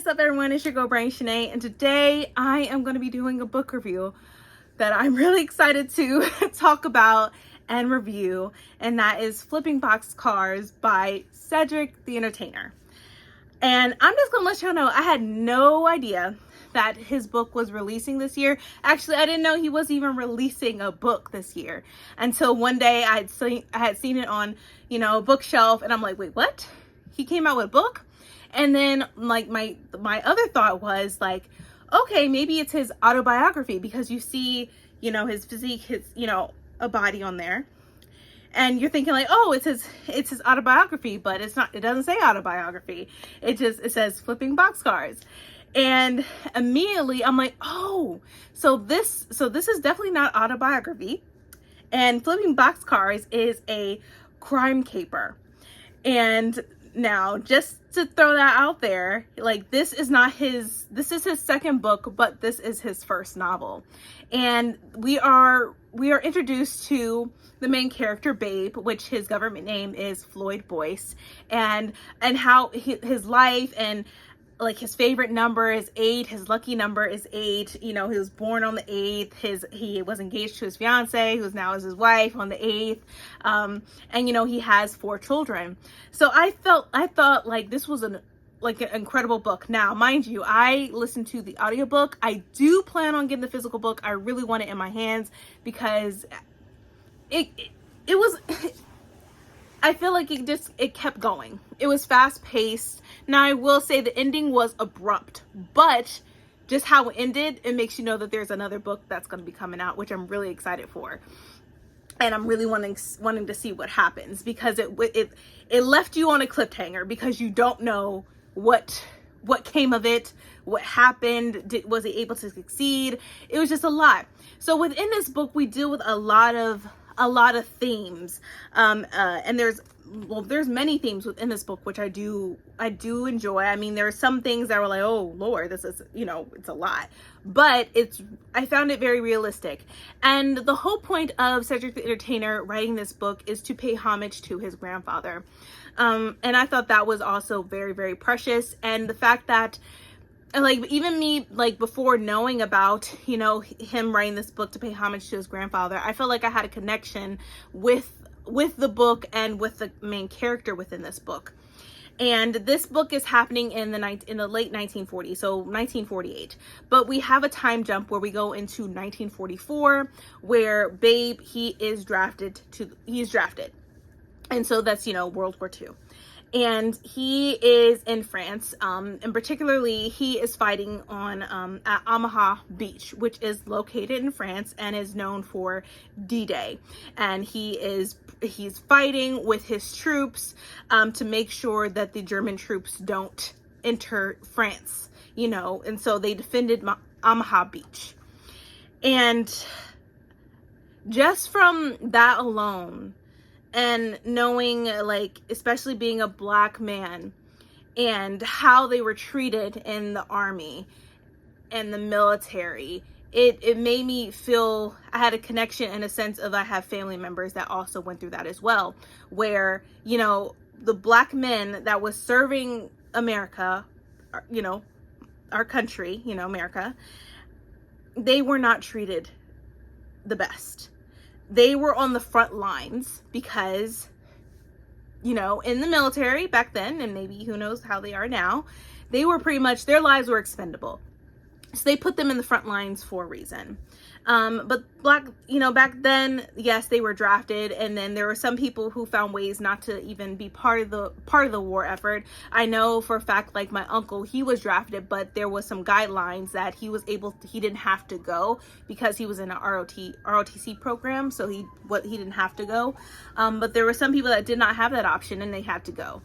What's up, everyone? It's your girl Brain Shanae, and today I am going to be doing a book review that I'm really excited to talk about and review, and that is Flipping Boxcars by Cedric the Entertainer. And I'm just going to let y'all know, I had no idea that his book was releasing this year. Actually, I didn't know he was even releasing a book this year until one day I had seen it on, a bookshelf, and I'm like, wait, what? He came out with a book? And then like my other thought was like, okay, maybe it's his autobiography, because you see, his physique, his, a body on there. And you're thinking like, oh, it's his autobiography, but it's not. It doesn't say autobiography. It says Flipping Boxcars. And immediately I'm like, oh, so this is definitely not autobiography. And Flipping Boxcars is a crime caper. And now, just to throw that out there, like, this is his second book, but this is his first novel. And we are introduced to the main character, Babe, which his government name is Floyd Boyce, and how his life, and like his favorite number is 8, his lucky number is 8. He was born on the 8th. He was engaged to his fiance, who's now his wife, on the 8th. And he has 4 children. So I thought like this was an incredible book. Now, mind you, I listened to the audiobook. I do plan on getting the physical book. I really want it in my hands because it was I feel like it kept going. It was fast paced. Now, I will say the ending was abrupt, but just how it ended, it makes you know that there's another book that's going to be coming out, which I'm really excited for. And I'm really wanting to see what happens, because it left you on a cliffhanger, because you don't know what came of it, what happened, was he able to succeed? It was just a lot. So within this book, we deal with a lot of themes, and there's many themes within this book, which I do enjoy. I mean, there are some things that were like, oh Lord, this is, it's a lot, but I found it very realistic. And the whole point of Cedric the Entertainer writing this book is to pay homage to his grandfather. And I thought that was also very, very precious. And the fact that, like, even me, like, before knowing about, him writing this book to pay homage to his grandfather, I felt like I had a connection with the book and with the main character within this book. And this book is happening in the late 1940s, so 1948. But we have a time jump where we go into 1944, where Babe, he's drafted. And so that's, World War II. And he is in France, and particularly he is fighting on at Omaha Beach, which is located in France and is known for D-Day. And he's fighting with his troops to make sure that the German troops don't enter France, and so they defended Omaha Beach. And just from that alone, and knowing, like, especially being a Black man and how they were treated in the army and the military, it made me feel I had a connection, in a sense of I have family members that also went through that as well, where, the Black men that was serving America, our country, America, they were not treated the best. They were on the front lines because, in the military back then, and maybe who knows how they are now, they were pretty much, their lives were expendable. So they put them in the front lines for a reason. But back then, yes, they were drafted, and then there were some people who found ways not to even be part of the war effort. I know for a fact, like my uncle, he was drafted, but there was some guidelines that he didn't have to go because he was in an ROTC program, so he didn't have to go. But there were some people that did not have that option, and they had to go.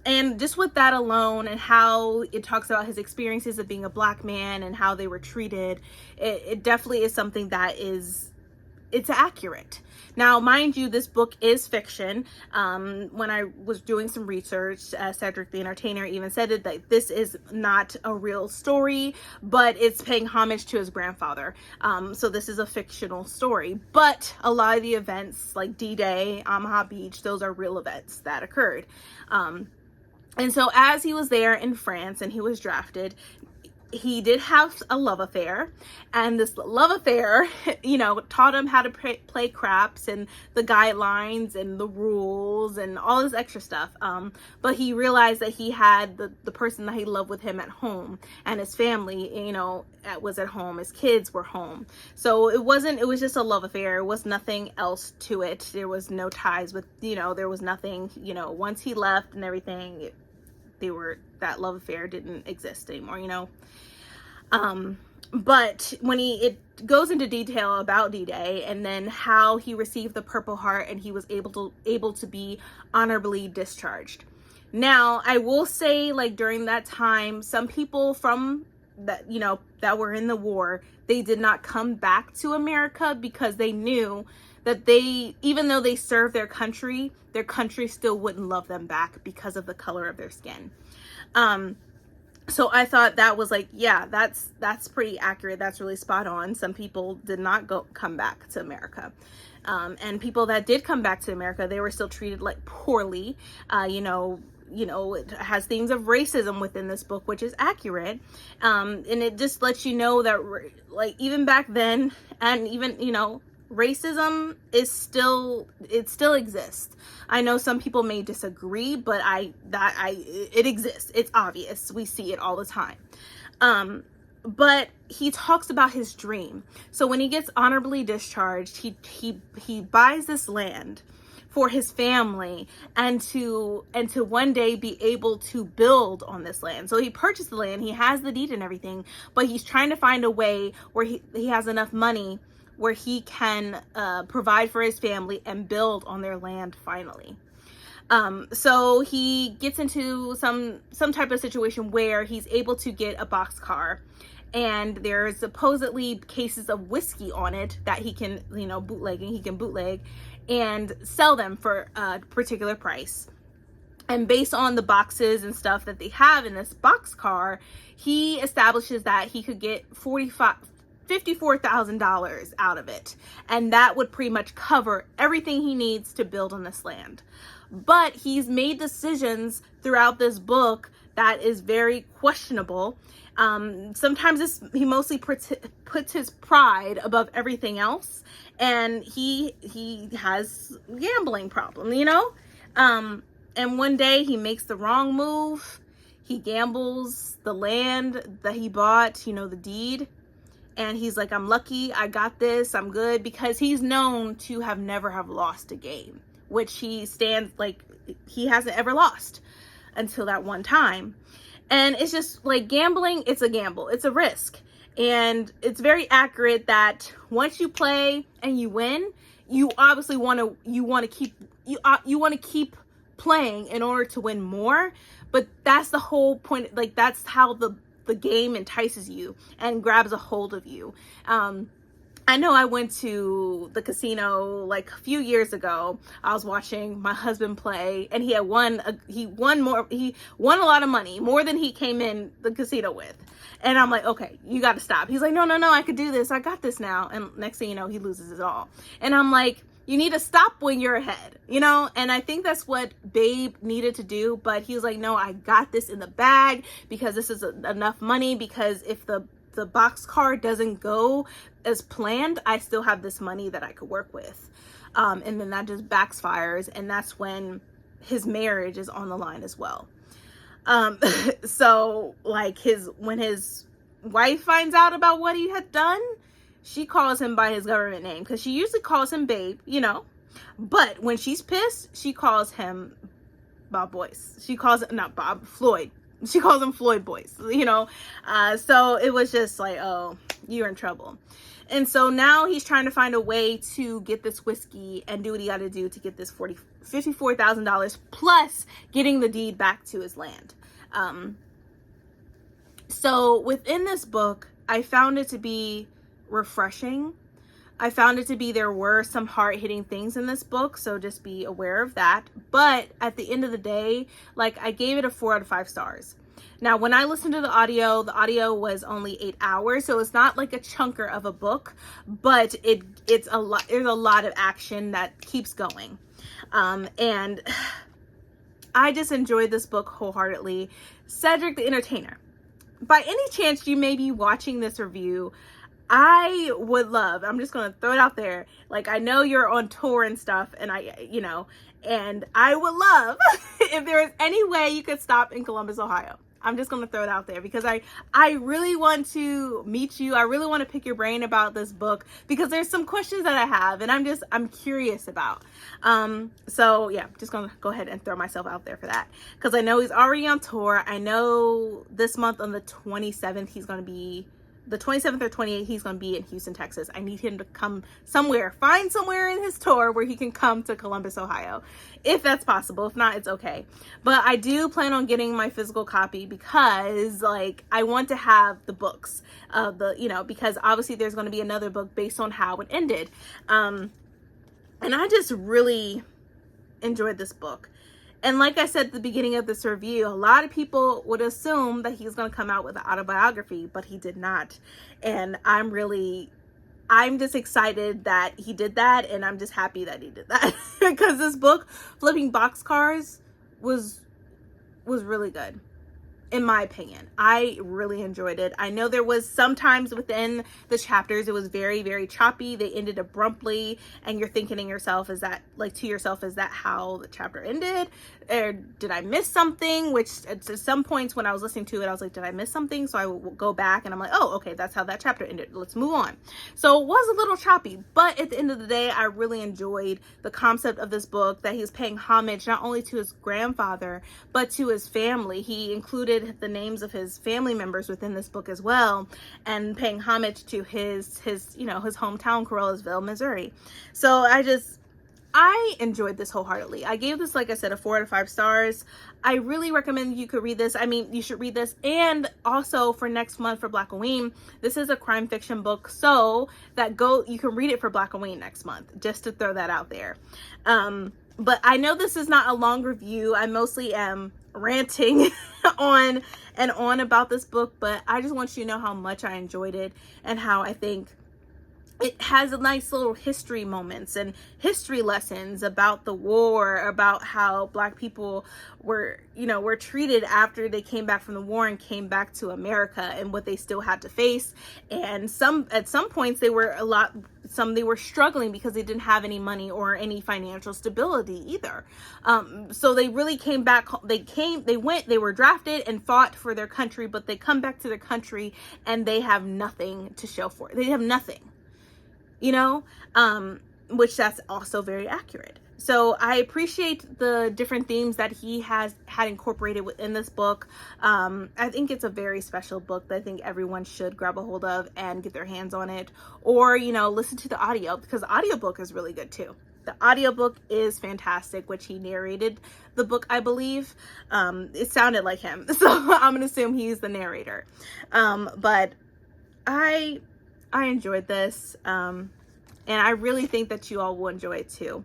And just with that alone, and how it talks about his experiences of being a Black man and how they were treated, it definitely is something that it's accurate. Now, mind you, this book is fiction. When I was doing some research, Cedric the Entertainer even said it, that this is not a real story, but it's paying homage to his grandfather. So this is a fictional story, but a lot of the events like D-Day, Omaha Beach, those are real events that occurred. And so as he was there in France and he was drafted, he did have a love affair, and this love affair, taught him how to play craps and the guidelines and the rules and all this extra stuff. But he realized that he had the person that he loved with him at home, and his family, was at home. His kids were home. So it was just a love affair. It was nothing else to it. There was no ties with, there was nothing, once he left and everything, that love affair didn't exist anymore. But when it goes into detail about D-Day and then how he received the Purple Heart and he was able to be honorably discharged. Now, I will say, like, during that time, some people from that, that were in the war, they did not come back to America because they knew that even though they served their country still wouldn't love them back because of the color of their skin. So I thought that was like, yeah, that's pretty accurate. That's really spot on. Some people did not come back to America. And people that did come back to America, they were still treated like poorly. It has themes of racism within this book, which is accurate. And it just lets you know that, like, even back then, and even, racism still exists. I know some people may disagree, but it exists. It's obvious. We see it all the time. But he talks about his dream. So when he gets honorably discharged, he buys this land for his family and to one day be able to build on this land. So he purchased the land, he has the deed and everything, but he's trying to find a way where he has enough money where he can provide for his family and build on their land finally. So he gets into some type of situation where he's able to get a boxcar, and there's supposedly cases of whiskey on it that he can, bootleg and sell them for a particular price. And based on the boxes and stuff that they have in this boxcar, he establishes that he could get $54,000 out of it, and that would pretty much cover everything he needs to build on this land. But he's made decisions throughout this book that is very questionable. Sometimes he mostly puts his pride above everything else, and he has gambling problem, and one day he makes the wrong move. He gambles the land that he bought, the deed. And he's like, I'm lucky, I got this, I'm good, because he's known to never have lost a game, which he hasn't ever lost until that one time. And it's just like gambling, it's a gamble, it's a risk. And it's very accurate that once you play and you win, you obviously want to keep playing in order to win more. But that's the whole point. Like, that's how the game entices you and grabs a hold of you. I know I went to the casino like a few years ago. I was watching my husband play, and he won a lot of money, more than he came in the casino with. And I'm like, okay, you got to stop. He's like, no, I could do this. I got this now. And next thing you know, he loses it all. And I'm like, you need to stop when you're ahead, and I think that's what Babe needed to do. But he was like, no, I got this in the bag because this is enough money, because if the boxcar doesn't go as planned, I still have this money that I could work with. And then that just backfires, and that's when his marriage is on the line as well. So like when his wife finds out about what he had done, she calls him by his government name, because she usually calls him Babe, but when she's pissed, she calls him Bob Boyce. She calls it, not Bob, Floyd. She calls him Floyd Boyce, so it was just like, oh, you're in trouble. And so now he's trying to find a way to get this whiskey and do what he got to do to get this $54,000 plus getting the deed back to his land. So within this book, I found it to be refreshing. I found it to be, there were some hard-hitting things in this book, so just be aware of that. But at the end of the day, like, I gave it a 4 out of 5 stars. Now, when I listened to the audio was only 8 hours, so it's not like a chunker of a book, but it's a lot. There's a lot of action that keeps going, and I just enjoyed this book wholeheartedly. Cedric the Entertainer. By any chance you may be watching this review, I would love, I'm just going to throw it out there. Like, I know you're on tour and stuff, and and I would love if there is any way you could stop in Columbus, Ohio. I'm just going to throw it out there because I really want to meet you. I really want to pick your brain about this book because there's some questions that I have and I'm curious about. So yeah, just going to go ahead and throw myself out there for that because I know he's already on tour. I know this month on the 27th, he's going to be the 27th or 28th, he's going to be in Houston, Texas. I need him to come somewhere, find somewhere in his tour where he can come to Columbus, Ohio, if that's possible. If not, it's okay. But I do plan on getting my physical copy because, like, I want to have the books of because obviously there's going to be another book based on how it ended. And I just really enjoyed this book. And like I said at the beginning of this review, a lot of people would assume that he's going to come out with an autobiography, but he did not. And I'm just excited that he did that, and I'm just happy that he did that because this book, Flipping Boxcars, was really good. In my opinion, I really enjoyed it. I know there was sometimes within the chapters, it was very, very choppy. They ended abruptly and you're thinking to yourself, is that how the chapter ended? Or did I miss something? Which at some points when I was listening to it, I was like, did I miss something? So I would go back and I'm like, oh, okay, that's how that chapter ended. Let's move on. So it was a little choppy, but at the end of the day, I really enjoyed the concept of this book, that he was paying homage not only to his grandfather, but to his family. He included the names of his family members within this book as well, and paying homage to his hometown, Corollasville, Missouri. So I enjoyed this wholeheartedly. I gave this, like I said, a 4 out of 5 stars. I really recommend you could read this. I mean, you should read this. And also for next month for Black Halloween, this is a crime fiction book, so you can read it for Black Halloween next month, just to throw that out there. But I know this is not a long review. I mostly am ranting on and on about this book, but I just want you to know how much I enjoyed it and how I think it has a nice little history moments and history lessons about the war, about how Black people were treated after they came back from the war and came back to America, and what they still had to face. And at some points they were struggling because they didn't have any money or any financial stability either. So they really came back. They were drafted and fought for their country, but they come back to their country and they have nothing to show for it. They have nothing. Which that's also very accurate. So I appreciate the different themes that he had incorporated within this book. I think it's a very special book that I think everyone should grab a hold of and get their hands on it, or, listen to the audio, because the audiobook is really good too. The audiobook is fantastic, which he narrated the book, I believe. It sounded like him, so I'm gonna assume he's the narrator. But I enjoyed this, and I really think that you all will enjoy it too.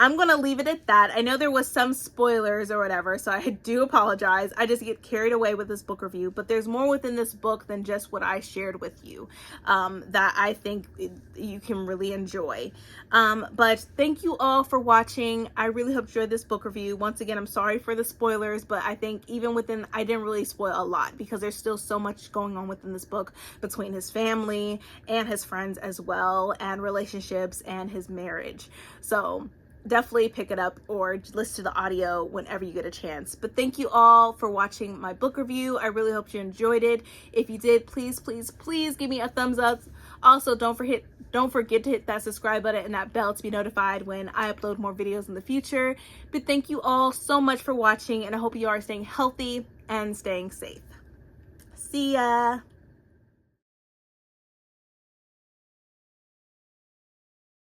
I'm going to leave it at that. I know there was some spoilers or whatever, so I do apologize. I just get carried away with this book review, but there's more within this book than just what I shared with you that I think you can really enjoy. But thank you all for watching. I really hope you enjoyed this book review. Once again, I'm sorry for the spoilers, but I think even within, I didn't really spoil a lot because there's still so much going on within this book between his family and his friends as well, and relationships and his marriage. So definitely pick it up or listen to the audio whenever you get a chance. But thank you all for watching my book review. I really hope you enjoyed it. If you did, please, please, please give me a thumbs up. Also, don't forget to hit that subscribe button and that bell to be notified when I upload more videos in the future. But thank you all so much for watching, and I hope you are staying healthy and staying safe. See ya.